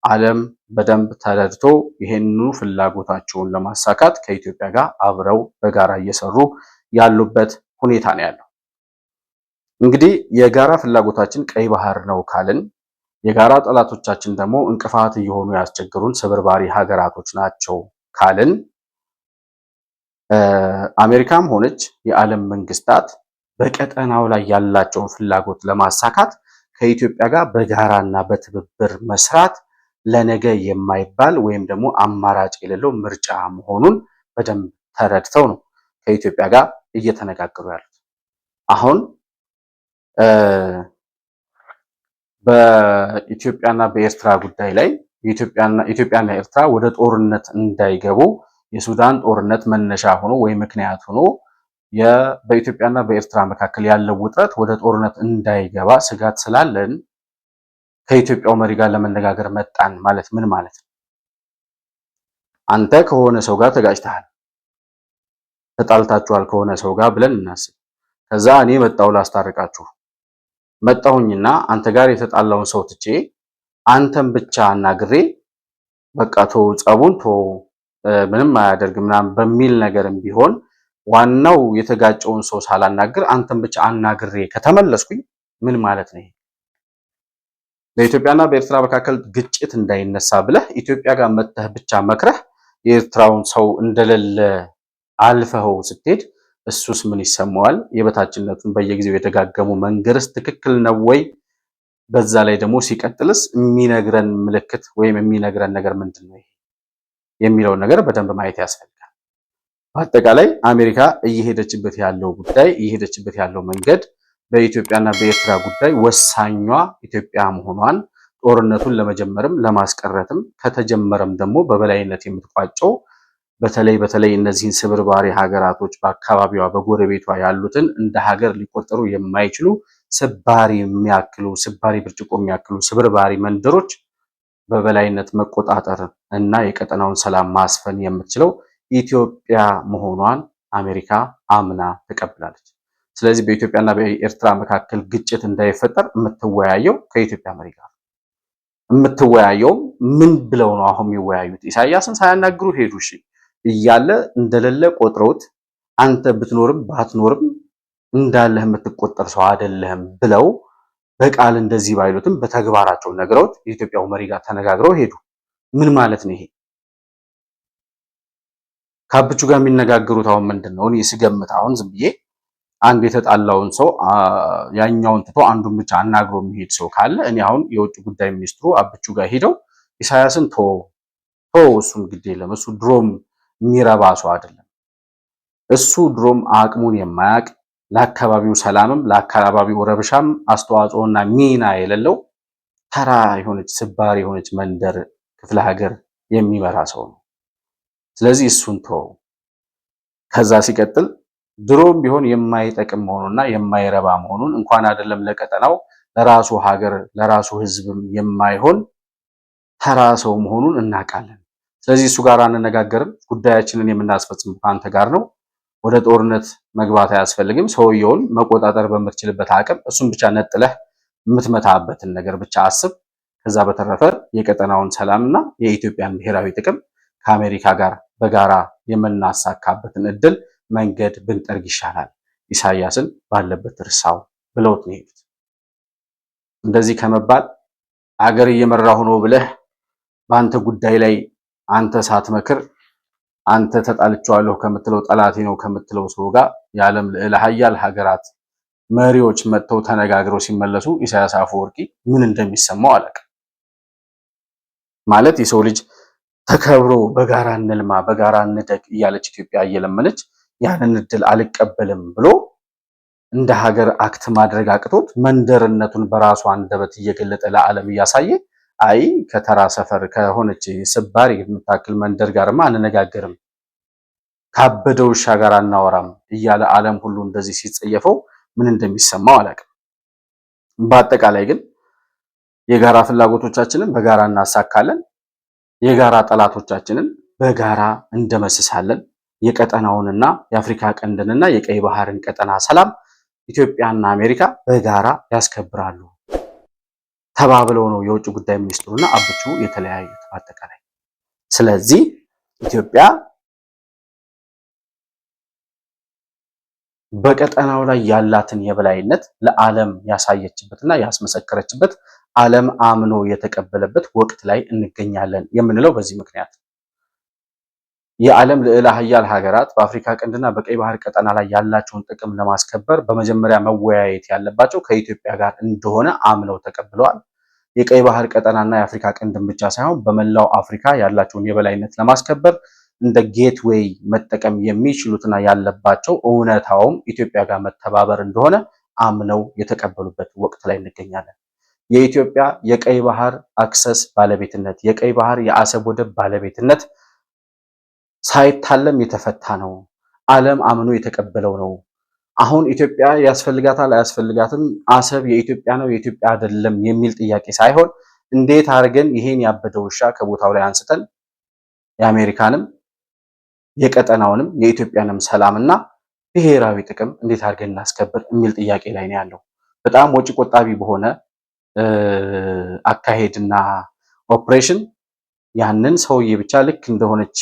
ዓለም በደንብ ተረድቶ ይሄንኑ ፍላጎታቸውን ለማሳካት ከኢትዮጵያ ጋር አብረው በጋራ እየሰሩ ያሉበት ሁኔታ ነው ያለው። እንግዲህ የጋራ ፍላጎታችን ቀይ ባህር ነው ካልን የጋራ ጠላቶቻችን ደግሞ እንቅፋት እየሆኑ ያስቸግሩን ስብርባሪ ሀገራቶች ናቸው ካልን አሜሪካም ሆነች የዓለም መንግስታት በቀጠናው ላይ ያላቸውን ፍላጎት ለማሳካት ከኢትዮጵያ ጋር በጋራና በትብብር መስራት ለነገ የማይባል ወይም ደግሞ አማራጭ የሌለው ምርጫ መሆኑን በደንብ ተረድተው ነው ከኢትዮጵያ ጋር እየተነጋገሩ ያሉት። አሁን በኢትዮጵያና በኤርትራ ጉዳይ ላይ ኢትዮጵያና ኤርትራ ወደ ጦርነት እንዳይገቡ የሱዳን ጦርነት መነሻ ሆኖ ወይ ምክንያት ሆኖ በኢትዮጵያና በኤርትራ መካከል ያለው ውጥረት ወደ ጦርነት እንዳይገባ ስጋት ስላለን ከኢትዮጵያው መሪ ጋር ለመነጋገር መጣን ማለት ምን ማለት ነው? አንተ ከሆነ ሰው ጋር ተጋጭተሃል፣ ተጣልታችኋል ከሆነ ሰው ጋር ብለን እናስብ። ከዛ እኔ መጣው ላስታርቃችሁ መጣሁኝና አንተ ጋር የተጣላውን ሰው ትቼ አንተን ብቻ አናግሬ በቃ ጸቡን ምንም አያደርግ ምናምን በሚል ነገርም ቢሆን ዋናው የተጋጨውን ሰው ሳላናግር አንተን ብቻ አናግሬ ከተመለስኩኝ ምን ማለት ነው? በኢትዮጵያና በኤርትራ መካከል ግጭት እንዳይነሳ ብለህ ኢትዮጵያ ጋር መተህ ብቻ መክረህ የኤርትራውን ሰው እንደሌለ አልፈኸው ስትሄድ እሱስ ምን ይሰማዋል? የበታችነቱን በየጊዜው የተጋገሙ መንገርስ ትክክል ነው ወይ? በዛ ላይ ደግሞ ሲቀጥልስ የሚነግረን ምልክት ወይም የሚነግረን ነገር ምንድን ነው የሚለውን ነገር በደንብ ማየት ያስፈልጋል። በአጠቃላይ አሜሪካ እየሄደችበት ያለው መንገድ በኢትዮጵያና በኤርትራ ጉዳይ ወሳኟ ኢትዮጵያ መሆኗን ጦርነቱን ለመጀመርም ለማስቀረትም ከተጀመረም ደግሞ በበላይነት የምትቋጨው በተለይ እነዚህን ስብርባሪ ሀገራቶች በአካባቢዋ በጎረቤቷ ያሉትን እንደ ሀገር ሊቆጠሩ የማይችሉ ስባሪ ብርጭቆ የሚያክሉ ስብርባሪ መንደሮች በበላይነት መቆጣጠር እና የቀጠናውን ሰላም ማስፈን የምትችለው ኢትዮጵያ መሆኗን አሜሪካ አምና ተቀብላለች። ስለዚህ በኢትዮጵያና በኤርትራ መካከል ግጭት እንዳይፈጠር የምትወያየው ከኢትዮጵያ መሪ ጋር የምትወያየው ምን ብለው ነው አሁን የሚወያዩት? ኢሳያስን ሳያናግሩ ሄዱ። እሺ እያለ እንደሌለ ቆጥረውት አንተ ብትኖርም ባትኖርም እንዳለህ የምትቆጠር ሰው አይደለህም ብለው በቃል እንደዚህ ባይሉትም በተግባራቸው ነግረውት የኢትዮጵያው መሪ ጋር ተነጋግረው ሄዱ። ምን ማለት ነው ይሄ? ከአብቹ ጋር የሚነጋገሩት አሁን ምንድነው? እኔ ስገምት አሁን ዝም ብዬ አንድ የተጣላውን ሰው ያኛውን ትቶ አንዱን ብቻ አናግሮ የሚሄድ ሰው ካለ እኔ አሁን የውጭ ጉዳይ ሚኒስትሩ አብቹ ጋር ሄደው ኢሳያስን ቶ እሱን ግድ የለም እሱ ድሮም የሚረባ ሰው አይደለም፣ እሱ ድሮም አቅሙን የማያቅ ለአካባቢው ሰላምም ለአካባቢው ረብሻም አስተዋጽኦና ሚና የሌለው ተራ የሆነች ስባሪ የሆነች መንደር ክፍለ ሀገር የሚመራ ሰው ነው። ስለዚህ እሱን ተው። ከዛ ሲቀጥል ድሮም ቢሆን የማይጠቅም መሆኑና የማይረባ መሆኑን እንኳን አይደለም ለቀጠናው ለራሱ ሀገር ለራሱ ሕዝብም የማይሆን ተራ ሰው መሆኑን እናውቃለን። ስለዚህ እሱ ጋር አንነጋገርም፣ ጉዳያችንን የምናስፈጽም ከአንተ ጋር ነው። ወደ ጦርነት መግባት አያስፈልግም። ሰውየውን መቆጣጠር በምትችልበት አቅም እሱን ብቻ ነጥለህ የምትመታበትን ነገር ብቻ አስብ። ከዛ በተረፈ የቀጠናውን ሰላምና የኢትዮጵያን ብሔራዊ ጥቅም ከአሜሪካ ጋር በጋራ የምናሳካበትን እድል መንገድ ብንጠርግ ይሻላል፣ ኢሳያስን ባለበት እርሳው ብለውት ነው የሄዱት። እንደዚህ ከመባል አገር እየመራሁ ነው ብለህ በአንተ ጉዳይ ላይ አንተ ሳትመክር አንተ ተጣልቼዋለሁ ከምትለው ጠላቴ ነው ከምትለው ሰው ጋር የዓለም ልዕለ ኃያል ሀገራት መሪዎች መጥተው ተነጋግረው ሲመለሱ ኢሳያስ አፈወርቂ ምን እንደሚሰማው አላውቅም። ማለት የሰው ልጅ ተከብሮ በጋራ እንልማ በጋራ እንደግ እያለች ኢትዮጵያ እየለመነች ያንን እድል አልቀበልም ብሎ እንደ ሀገር አክት ማድረግ አቅቶት መንደርነቱን በራሱ አንደበት እየገለጠ ለዓለም እያሳየ አይ ከተራ ሰፈር ከሆነች ስባሪ የምታክል መንደር ጋርማ አንነጋገርም ካበደ ውሻ ጋር አናወራም እያለ ዓለም ሁሉ እንደዚህ ሲጸየፈው ምን እንደሚሰማው አላውቅም። በአጠቃላይ ግን የጋራ ፍላጎቶቻችንን በጋራ እናሳካለን፣ የጋራ ጠላቶቻችንን በጋራ እንደመስሳለን። የቀጠናውንና የአፍሪካ ቀንድንና የቀይ ባህርን ቀጠና ሰላም ኢትዮጵያና አሜሪካ በጋራ ያስከብራሉ ተባብለው ነው የውጭ ጉዳይ ሚኒስትሩና አብቹ የተለያዩት በአጠቃላይ። ስለዚህ ኢትዮጵያ በቀጠናው ላይ ያላትን የበላይነት ለዓለም ያሳየችበትና ያስመሰከረችበት ዓለም አምኖ የተቀበለበት ወቅት ላይ እንገኛለን የምንለው በዚህ ምክንያት የዓለም ልዕለ ኃያል ሀገራት በአፍሪካ ቀንድና በቀይ ባህር ቀጠና ላይ ያላቸውን ጥቅም ለማስከበር በመጀመሪያ መወያየት ያለባቸው ከኢትዮጵያ ጋር እንደሆነ አምነው ተቀብለዋል። የቀይ ባህር ቀጠናና የአፍሪካ ቀንድን ብቻ ሳይሆን በመላው አፍሪካ ያላቸውን የበላይነት ለማስከበር እንደ ጌትዌይ መጠቀም የሚችሉትና ያለባቸው እውነታውም ኢትዮጵያ ጋር መተባበር እንደሆነ አምነው የተቀበሉበት ወቅት ላይ እንገኛለን። የኢትዮጵያ የቀይ ባህር አክሰስ ባለቤትነት፣ የቀይ ባህር የአሰብ ወደብ ባለቤትነት ሳይታለም የተፈታ ነው። ዓለም አምኖ የተቀበለው ነው። አሁን ኢትዮጵያ ያስፈልጋታል አያስፈልጋትም፣ አሰብ የኢትዮጵያ ነው የኢትዮጵያ አይደለም የሚል ጥያቄ ሳይሆን እንዴት አድርገን ይሄን ያበደ ውሻ ከቦታው ላይ አንስተን የአሜሪካንም የቀጠናውንም የኢትዮጵያንም ሰላምና ብሔራዊ ጥቅም እንዴት አድርገን እናስከብር የሚል ጥያቄ ላይ ነው ያለው። በጣም ወጪ ቆጣቢ በሆነ አካሄድና ኦፕሬሽን ያንን ሰውዬ ብቻ ልክ እንደሆነች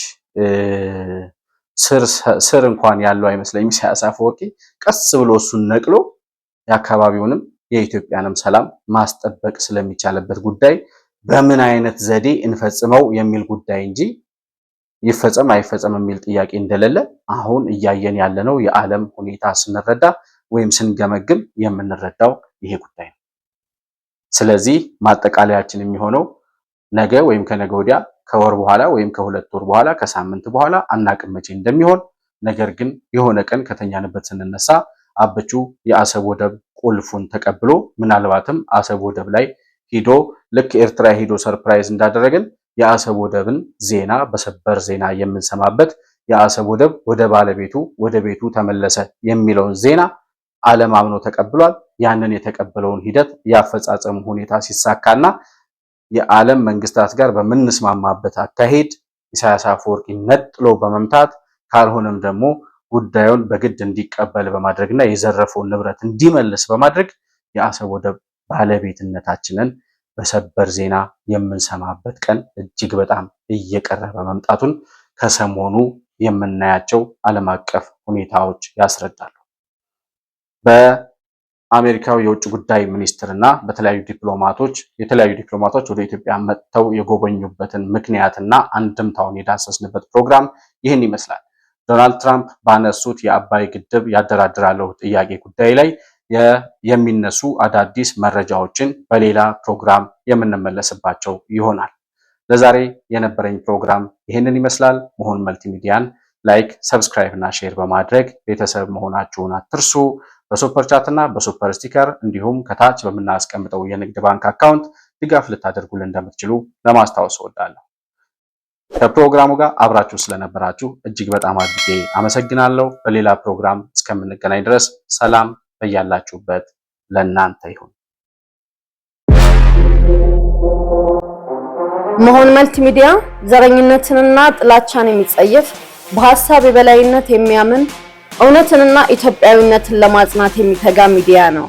ስር እንኳን ያለው አይመስለኝም። ኢሳያስ አፈወርቂ ቀስ ብሎ እሱን ነቅሎ የአካባቢውንም የኢትዮጵያንም ሰላም ማስጠበቅ ስለሚቻልበት ጉዳይ በምን አይነት ዘዴ እንፈጽመው የሚል ጉዳይ እንጂ ይፈጸም አይፈጸም የሚል ጥያቄ እንደሌለ አሁን እያየን ያለነው የዓለም ሁኔታ ስንረዳ ወይም ስንገመግም የምንረዳው ይሄ ጉዳይ ነው። ስለዚህ ማጠቃለያችን የሚሆነው ነገ ወይም ከነገ ወዲያ ከወር በኋላ ወይም ከሁለት ወር በኋላ ከሳምንት በኋላ አናቅም መቼ እንደሚሆን። ነገር ግን የሆነ ቀን ከተኛንበት ስንነሳ አብቹ የአሰብ ወደብ ቁልፉን ተቀብሎ ምናልባትም አሰብ ወደብ ላይ ሂዶ ልክ ኤርትራ ሂዶ ሰርፕራይዝ እንዳደረገን የአሰብ ወደብን ዜና በሰበር ዜና የምንሰማበት የአሰብ ወደብ ወደ ባለቤቱ ወደ ቤቱ ተመለሰ የሚለውን ዜና ዓለም አምኖ ተቀብሏል። ያንን የተቀበለውን ሂደት ያፈጻጸሙ ሁኔታ ሲሳካና የዓለም መንግስታት ጋር በምንስማማበት አካሄድ ኢሳያስ አፈወርቂ ነጥሎ በመምታት ካልሆነም ደግሞ ጉዳዩን በግድ እንዲቀበል በማድረግና የዘረፈውን ንብረት እንዲመልስ በማድረግ የአሰብ ወደብ ባለቤትነታችንን በሰበር ዜና የምንሰማበት ቀን እጅግ በጣም እየቀረበ መምጣቱን ከሰሞኑ የምናያቸው ዓለም አቀፍ ሁኔታዎች ያስረዳሉ። በአሜሪካው የውጭ ጉዳይ ሚኒስትርና የተለያዩ ዲፕሎማቶች ወደ ኢትዮጵያ መጥተው የጎበኙበትን ምክንያትና አንድምታውን የዳሰስንበት ፕሮግራም ይህን ይመስላል። ዶናልድ ትራምፕ ባነሱት የአባይ ግድብ ያደራድራለው ጥያቄ ጉዳይ ላይ የሚነሱ አዳዲስ መረጃዎችን በሌላ ፕሮግራም የምንመለስባቸው ይሆናል። ለዛሬ የነበረኝ ፕሮግራም ይህንን ይመስላል። መሆን መልቲሚዲያን ላይክ፣ ሰብስክራይብ እና ሼር በማድረግ ቤተሰብ መሆናችሁን አትርሱ። በሱፐር ቻት እና በሱፐር ስቲከር እንዲሁም ከታች በምናስቀምጠው የንግድ ባንክ አካውንት ድጋፍ ልታደርጉልን እንደምትችሉ ለማስታወስ እወዳለሁ። ከፕሮግራሙ ጋር አብራችሁ ስለነበራችሁ እጅግ በጣም አድርጌ አመሰግናለሁ። በሌላ ፕሮግራም እስከምንገናኝ ድረስ ሰላም በያላችሁበት ለእናንተ ይሁን። መሆን መልቲሚዲያ ዘረኝነትንና ጥላቻን የሚጸየፍ በሐሳብ የበላይነት የሚያምን እውነትንና ኢትዮጵያዊነትን ለማጽናት የሚተጋ ሚዲያ ነው።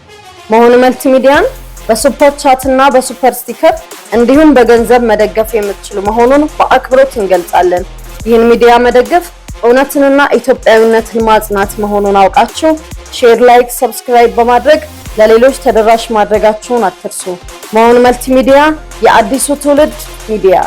መሆን መልቲሚዲያን በሱፐር ቻት እና በሱፐር ስቲከር እንዲሁም በገንዘብ መደገፍ የምትችሉ መሆኑን በአክብሮት እንገልጻለን። ይህን ሚዲያ መደገፍ እውነትንና ኢትዮጵያዊነትን ማጽናት መሆኑን አውቃችሁ ሼር፣ ላይክ፣ ሰብስክራይብ በማድረግ ለሌሎች ተደራሽ ማድረጋችሁን አትርሱ። መሆን መልቲሚዲያ የአዲሱ ትውልድ ሚዲያ